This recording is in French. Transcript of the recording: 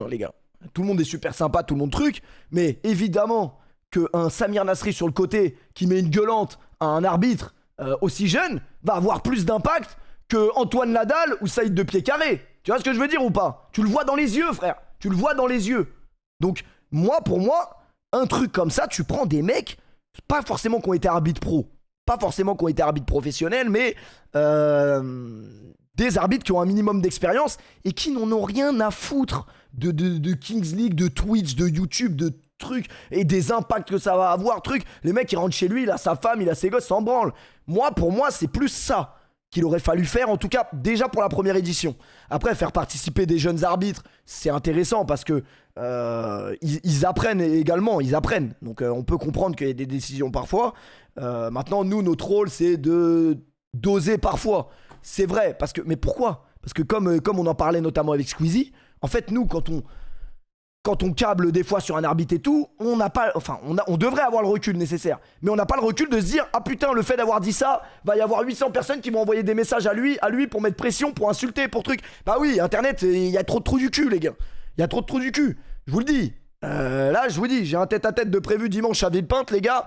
Non, les gars, tout le monde est super sympa, tout le monde truc, mais évidemment qu'un Samir Nasri sur le côté qui met une gueulante à un arbitre aussi jeune va avoir plus d'impact que Antoine Nadal ou Saïd de Pied-Carré. Tu vois ce que je veux dire ou pas? Tu le vois dans les yeux, frère. Tu le vois dans les yeux. Donc, pour moi, un truc comme ça, tu prends des mecs, pas forcément qui ont été arbitres pro, pas forcément qui ont été arbitres professionnels, mais des arbitres qui ont un minimum d'expérience et qui n'en ont rien à foutre de Kings League, de Twitch, de YouTube, de trucs et des impacts que ça va avoir, trucs. Les mecs, ils rentrent chez lui, il a sa femme, il a ses gosses, s'en branle. Pour moi, c'est plus ça qu'il aurait fallu faire, en tout cas déjà pour la première édition. Après, faire participer des jeunes arbitres, c'est intéressant parce que ils apprennent également, ils apprennent. Donc on peut comprendre qu'il y a des décisions parfois. Maintenant, nous, notre rôle, c'est de doser parfois. C'est vrai, mais pourquoi? Parce que comme on en parlait notamment avec Squeezie, en fait, nous, quand on câble des fois sur un arbitre et tout, on devrait avoir le recul nécessaire. Mais on n'a pas le recul de se dire, ah putain, le fait d'avoir dit ça, va y avoir 800 personnes qui vont envoyer des messages à lui pour mettre pression, pour insulter, pour truc. Bah oui, Internet, il y a trop de trous du cul, les gars. Il y a trop de trous du cul. Je vous le dis. Là, je vous dis, j'ai un tête-à-tête de prévu dimanche à Villepinte, les gars.